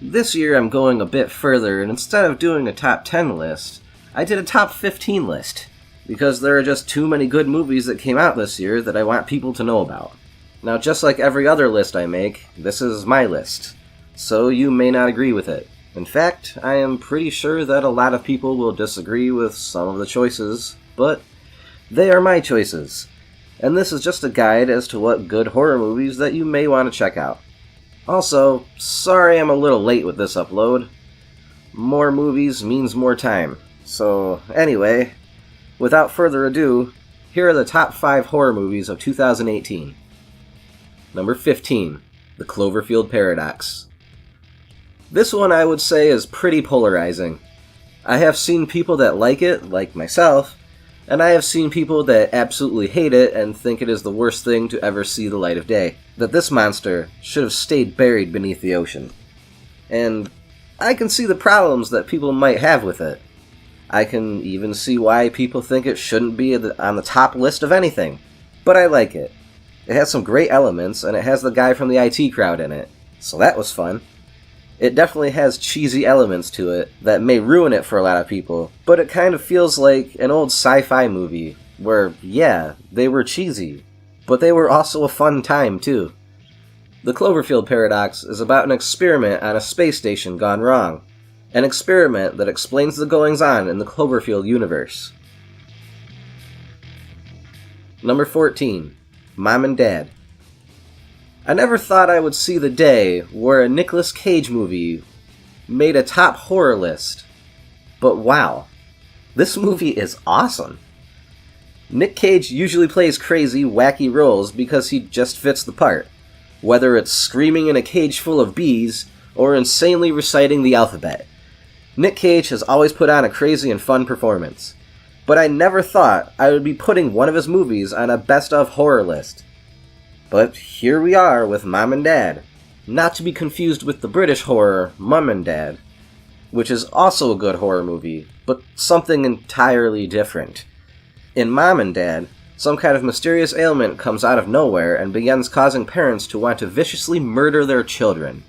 This year I'm going a bit further, and instead of doing a top 10 list, I did a top 15 list, because there are just too many good movies that came out this year that I want people to know about. Now, just like every other list I make, this is my list, so you may not agree with it. In fact, I am pretty sure that a lot of people will disagree with some of the choices, but they are my choices, and this is just a guide as to what good horror movies that you may want to check out. Also, sorry I'm a little late with this upload. More movies means more time. So, anyway, without further ado, here are the top 5 horror movies of 2018. Number 15, The Cloverfield Paradox. This one I would say is pretty polarizing. I have seen people that like it, like myself, and I have seen people that absolutely hate it and think it is the worst thing to ever see the light of day. That this monster should have stayed buried beneath the ocean. And I can see the problems that people might have with it. I can even see why people think it shouldn't be on the top list of anything. But I like it. It has some great elements, and it has the guy from the IT crowd in it, so that was fun. It definitely has cheesy elements to it that may ruin it for a lot of people, but it kind of feels like an old sci-fi movie, where, yeah, they were cheesy, but they were also a fun time too. The Cloverfield Paradox is about an experiment on a space station gone wrong, an experiment that explains the goings-on in the Cloverfield universe. Number 14. Mom and Dad. I never thought I would see the day where a Nicolas Cage movie made a top horror list, but wow, this movie is awesome. Nick Cage usually plays crazy, wacky roles because he just fits the part, whether it's screaming in a cage full of bees or insanely reciting the alphabet. Nick Cage has always put on a crazy and fun performance. But I never thought I would be putting one of his movies on a best of horror list. But here we are with Mom and Dad, not to be confused with the British horror Mum and Dad, which is also a good horror movie, but something entirely different. In Mom and Dad, some kind of mysterious ailment comes out of nowhere and begins causing parents to want to viciously murder their children.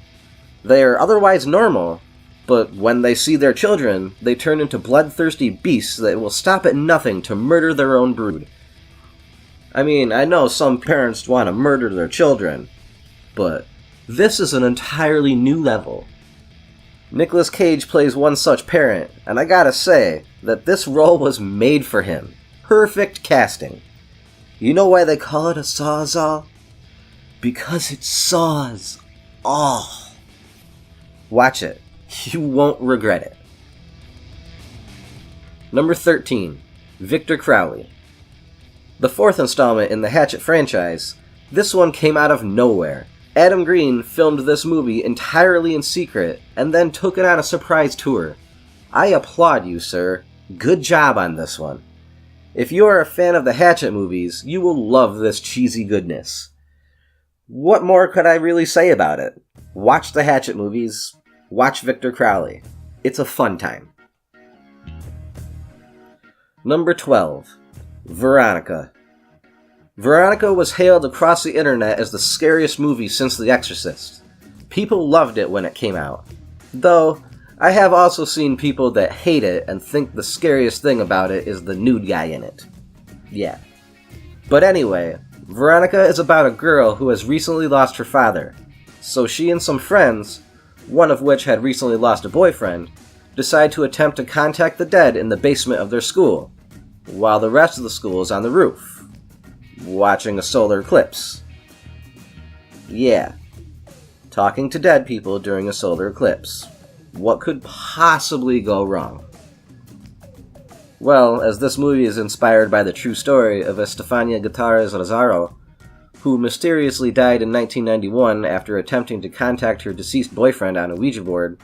They are otherwise normal, but when they see their children, they turn into bloodthirsty beasts that will stop at nothing to murder their own brood. I mean, I know some parents want to murder their children, but this is an entirely new level. Nicolas Cage plays one such parent, and I gotta say that this role was made for him. Perfect casting. You know why they call it a sawzall? Because it saws all. Watch it. You won't regret it. Number 13. Victor Crowley. The 4th installment in the Hatchet franchise, this one came out of nowhere. Adam Green filmed this movie entirely in secret and then took it on a surprise tour. I applaud you, sir. Good job on this one. If you are a fan of the Hatchet movies, you will love this cheesy goodness. What more could I really say about it? Watch the Hatchet movies. Watch Victor Crowley. It's a fun time. Number 12. Veronica. Veronica was hailed across the internet as the scariest movie since The Exorcist. People loved it when it came out. Though, I have also seen people that hate it and think the scariest thing about it is the nude guy in it. Yeah. But anyway, Veronica is about a girl who has recently lost her father. So she and some friends, one of which had recently lost a boyfriend, decide to attempt to contact the dead in the basement of their school, while the rest of the school is on the roof, watching a solar eclipse. Yeah, talking to dead people during a solar eclipse. What could possibly go wrong? Well, as this movie is inspired by the true story of Estefania Gutierrez Lazaro, who mysteriously died in 1991 after attempting to contact her deceased boyfriend on a Ouija board,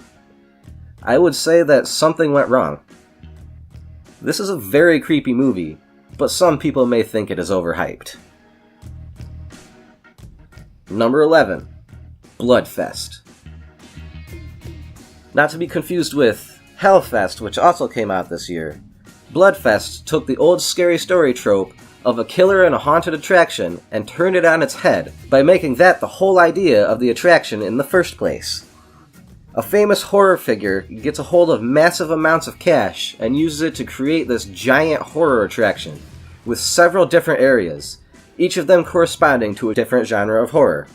I would say that something went wrong. This is a very creepy movie, but some people may think it is overhyped. Number 11. Bloodfest. Not to be confused with Hellfest, which also came out this year. Bloodfest took the old scary story trope of a killer in a haunted attraction and turned it on its head by making that the whole idea of the attraction in the first place. A famous horror figure gets a hold of massive amounts of cash and uses it to create this giant horror attraction with several different areas, each of them corresponding to a different genre of horror.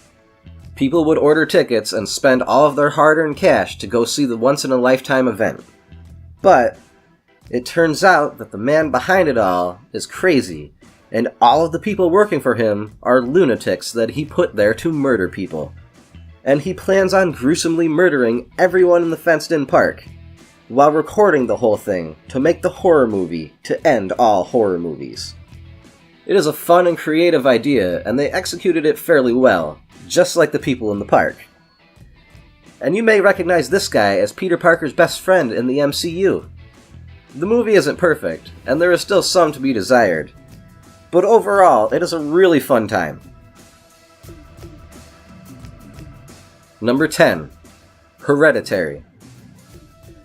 People would order tickets and spend all of their hard-earned cash to go see the once-in-a-lifetime event. But it turns out that the man behind it all is crazy, and all of the people working for him are lunatics that he put there to murder people. And he plans on gruesomely murdering everyone in the fenced-in park, while recording the whole thing to make the horror movie to end all horror movies. It is a fun and creative idea, and they executed it fairly well, just like the people in the park. And you may recognize this guy as Peter Parker's best friend in the MCU. The movie isn't perfect, and there is still some to be desired, but overall, it is a really fun time. Number 10. Hereditary.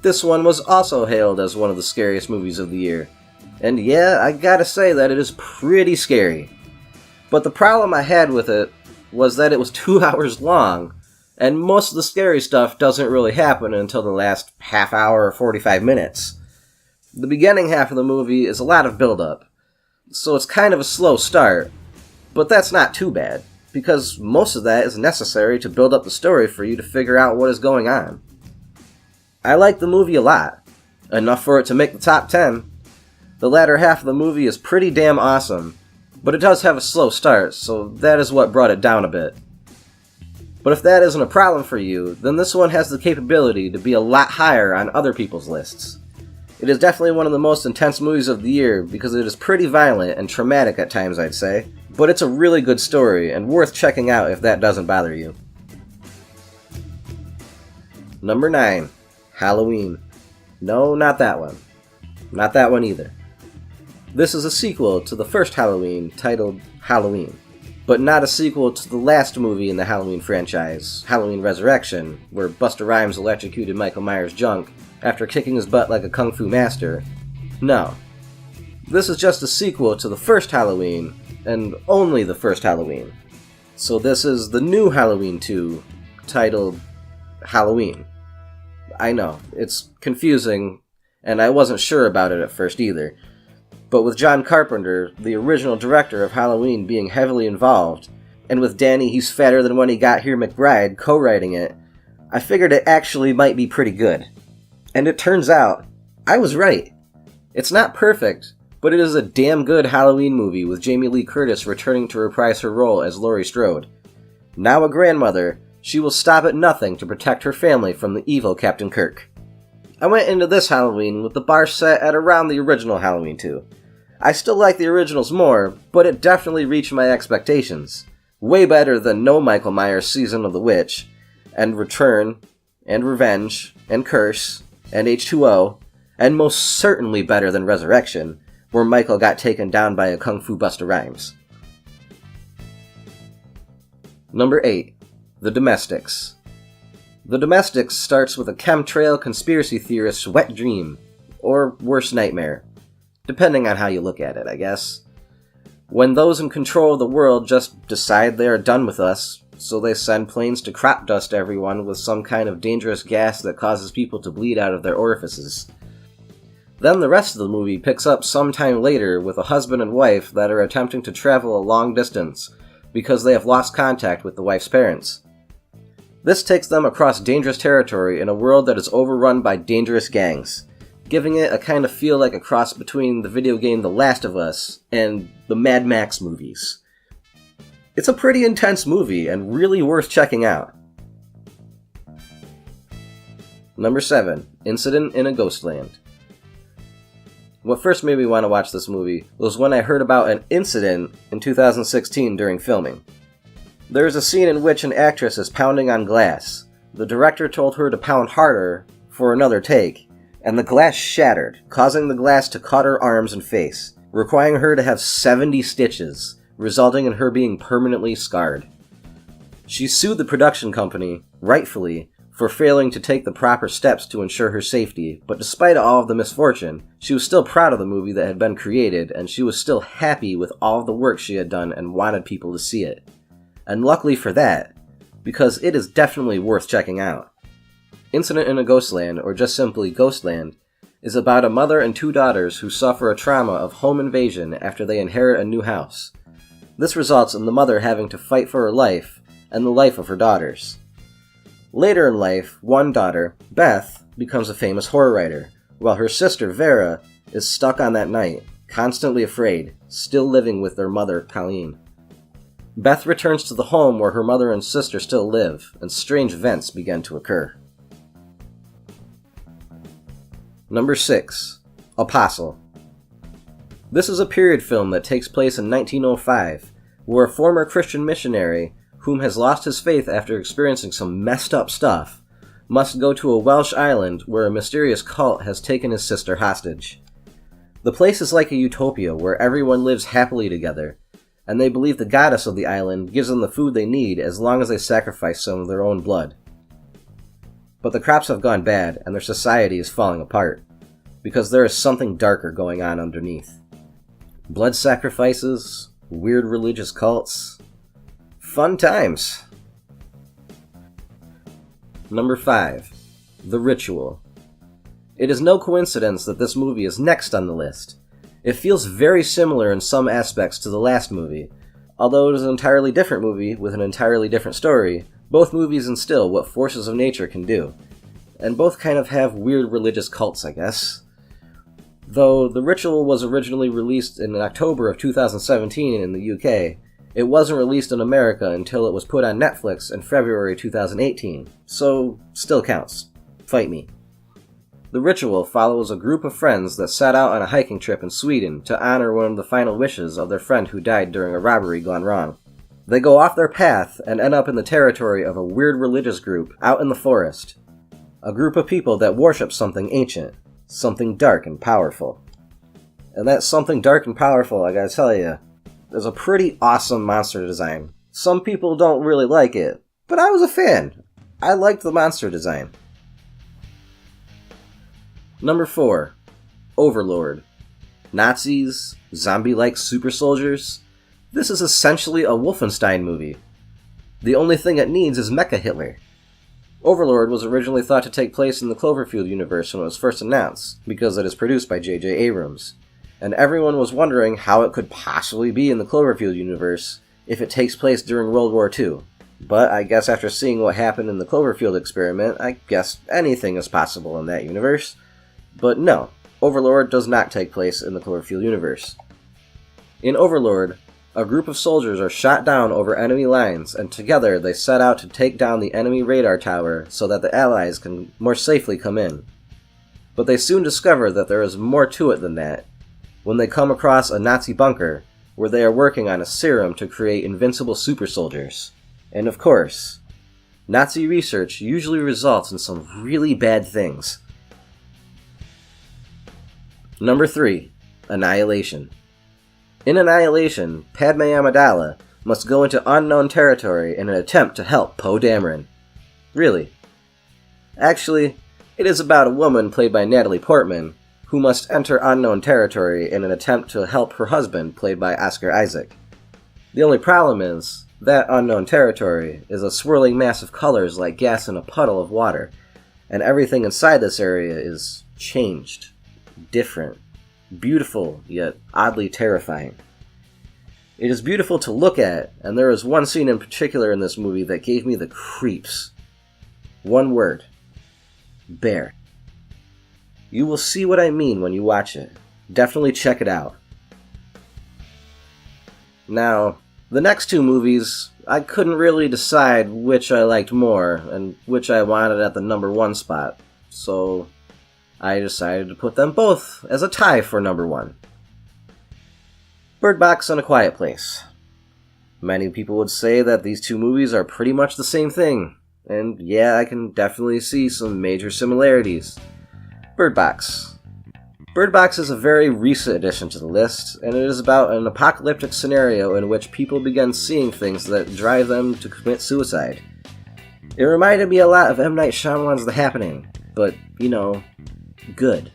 This one was also hailed as one of the scariest movies of the year, and yeah, I gotta say that it is pretty scary. But the problem I had with it was that it was 2 hours long, and most of the scary stuff doesn't really happen until the last half hour or 45 minutes. The beginning half of the movie is a lot of build-up, so it's kind of a slow start, but that's not too bad, because most of that is necessary to build up the story for you to figure out what is going on. I like the movie a lot, enough for it to make the top 10. The latter half of the movie is pretty damn awesome, but it does have a slow start, so that is what brought it down a bit. But if that isn't a problem for you, then this one has the capability to be a lot higher on other people's lists. It is definitely one of the most intense movies of the year because it is pretty violent and traumatic at times, I'd say, but it's a really good story and worth checking out if that doesn't bother you. Number 9. Halloween. No, not that one. Not that one either. This is a sequel to the first Halloween, titled Halloween, but not a sequel to the last movie in the Halloween franchise, Halloween Resurrection, where Busta Rhymes electrocuted Michael Myers' junk after kicking his butt like a kung fu master. No. This is just a sequel to the first Halloween, and only the first Halloween. So this is the new Halloween 2, titled Halloween. I know, it's confusing, and I wasn't sure about it at first either. But with John Carpenter, the original director of Halloween, being heavily involved, and with Danny He's Fatter Than When He Got Here McBride co-writing it, I figured it actually might be pretty good. And it turns out, I was right. It's not perfect, but it is a damn good Halloween movie with Jamie Lee Curtis returning to reprise her role as Laurie Strode. Now a grandmother, she will stop at nothing to protect her family from the evil Captain Kirk. I went into this Halloween with the bar set at around the original Halloween 2. I still like the originals more, but it definitely reached my expectations. Way better than No Michael Myers Season of the Witch, and Return, and Revenge, and Curse, and H2O, and most certainly better than Resurrection, where Michael got taken down by a Kung Fu Busta Rhymes. Number 8. The Domestics. The Domestics starts with a chemtrail conspiracy theorist's wet dream, or worse nightmare, depending on how you look at it, I guess. When those in control of the world just decide they are done with us, so they send planes to crop dust everyone with some kind of dangerous gas that causes people to bleed out of their orifices. Then the rest of the movie picks up sometime later with a husband and wife that are attempting to travel a long distance because they have lost contact with the wife's parents. This takes them across dangerous territory in a world that is overrun by dangerous gangs, giving it a kind of feel like a cross between the video game The Last of Us and the Mad Max movies. It's a pretty intense movie and really worth checking out. Number 7. Incident in a Ghostland. What first made me want to watch this movie was when I heard about an incident in 2016 during filming. There is a scene in which an actress is pounding on glass. The director told her to pound harder for another take, and the glass shattered, causing the glass to cut her arms and face, requiring her to have 70 stitches, resulting in her being permanently scarred. She sued the production company, rightfully, for failing to take the proper steps to ensure her safety, but despite all of the misfortune, she was still proud of the movie that had been created, and she was still happy with all of the work she had done and wanted people to see it. And luckily for that, because it is definitely worth checking out. Incident in a Ghostland, or just simply Ghostland, is about a mother and two daughters who suffer a trauma of home invasion after they inherit a new house. This results in the mother having to fight for her life and the life of her daughters. Later in life, one daughter, Beth, becomes a famous horror writer, while her sister, Vera, is stuck on that night, constantly afraid, still living with their mother, Colleen. Beth returns to the home where her mother and sister still live, and strange events begin to occur. Number 6. Apostle. This is a period film that takes place in 1905, where a former Christian missionary, whom has lost his faith after experiencing some messed up stuff, must go to a Welsh island where a mysterious cult has taken his sister hostage. The place is like a utopia where everyone lives happily together, and they believe the goddess of the island gives them the food they need as long as they sacrifice some of their own blood. But the crops have gone bad, and their society is falling apart, because there is something darker going on underneath. Blood sacrifices, weird religious cults. Fun times! Number 5. The Ritual. It is no coincidence that this movie is next on the list. It feels very similar in some aspects to the last movie. Although it is an entirely different movie with an entirely different story, both movies instill what forces of nature can do. And both kind of have weird religious cults, I guess. Though The Ritual was originally released in October of 2017 in the UK, it wasn't released in America until it was put on Netflix in February 2018, so still counts. Fight me. The Ritual follows a group of friends that set out on a hiking trip in Sweden to honor one of the final wishes of their friend who died during a robbery gone wrong. They go off their path and end up in the territory of a weird religious group out in the forest. A group of people that worship something ancient, something dark and powerful. And that something dark and powerful, I gotta tell you, is a pretty awesome monster design. Some people don't really like it, but I was a fan. I liked the monster design. Number 4. Overlord. Nazis, zombie-like super soldiers. This is essentially a Wolfenstein movie. The only thing it needs is Mecha Hitler. Overlord was originally thought to take place in the Cloverfield universe when it was first announced, because it is produced by J.J. Abrams. And everyone was wondering how it could possibly be in the Cloverfield universe if it takes place during World War II. But I guess after seeing what happened in the Cloverfield experiment, I guess anything is possible in that universe. But no, Overlord does not take place in the Cloverfield universe. In Overlord, a group of soldiers are shot down over enemy lines, and together they set out to take down the enemy radar tower so that the Allies can more safely come in. But they soon discover that there is more to it than that, when they come across a Nazi bunker where they are working on a serum to create invincible super soldiers. And of course, Nazi research usually results in some really bad things. Number 3. Annihilation. In Annihilation, Padme Amidala must go into unknown territory in an attempt to help Poe Dameron. Really. Actually, it is about a woman played by Natalie Portman who must enter unknown territory in an attempt to help her husband, played by Oscar Isaac. The only problem is, that unknown territory is a swirling mass of colors like gas in a puddle of water, and everything inside this area is changed, different, beautiful, yet oddly terrifying. It is beautiful to look at, and there is one scene in particular in this movie that gave me the creeps. One word. Bear. You will see what I mean when you watch it. Definitely check it out. Now, the next two movies, I couldn't really decide which I liked more and which I wanted at the number 1 spot, so I decided to put them both as a tie for number 1. Bird Box and A Quiet Place. Many people would say that these two movies are pretty much the same thing, and yeah, I can definitely see some major similarities. Bird Box. Bird Box is a very recent addition to the list, and it is about an apocalyptic scenario in which people begin seeing things that drive them to commit suicide. It reminded me a lot of M. Night Shyamalan's The Happening, but, good.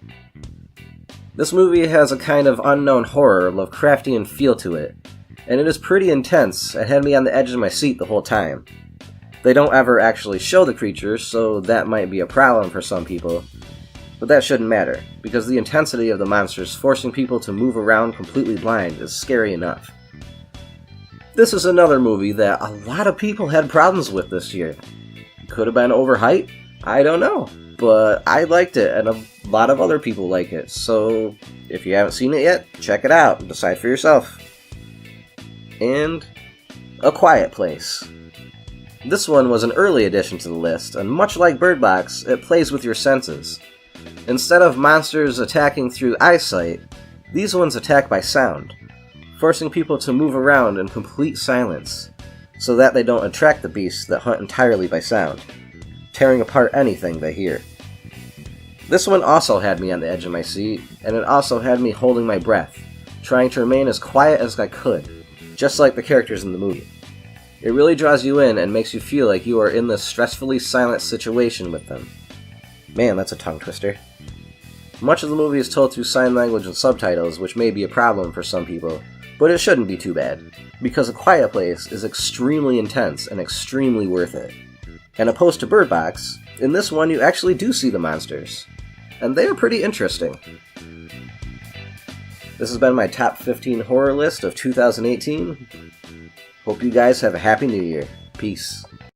This movie has a kind of unknown horror, Lovecraftian feel to it, and it is pretty intense and had me on the edge of my seat the whole time. They don't ever actually show the creatures, so that might be a problem for some people. But that shouldn't matter, because the intensity of the monsters forcing people to move around completely blind is scary enough. This is another movie that a lot of people had problems with this year. Could have been overhyped? I don't know. But I liked it, and a lot of other people like it, so if you haven't seen it yet, check it out and decide for yourself. And A Quiet Place. This one was an early addition to the list, and much like Bird Box, it plays with your senses. Instead of monsters attacking through eyesight, these ones attack by sound, forcing people to move around in complete silence, so that they don't attract the beasts that hunt entirely by sound, tearing apart anything they hear. This one also had me on the edge of my seat, and it also had me holding my breath, trying to remain as quiet as I could, just like the characters in the movie. It really draws you in and makes you feel like you are in this stressfully silent situation with them. Man, that's a tongue twister. Much of the movie is told through sign language and subtitles, which may be a problem for some people, but it shouldn't be too bad, because A Quiet Place is extremely intense and extremely worth it. And opposed to Bird Box, in this one you actually do see the monsters, and they are pretty interesting. This has been my top 15 horror list of 2018. Hope you guys have a happy new year. Peace.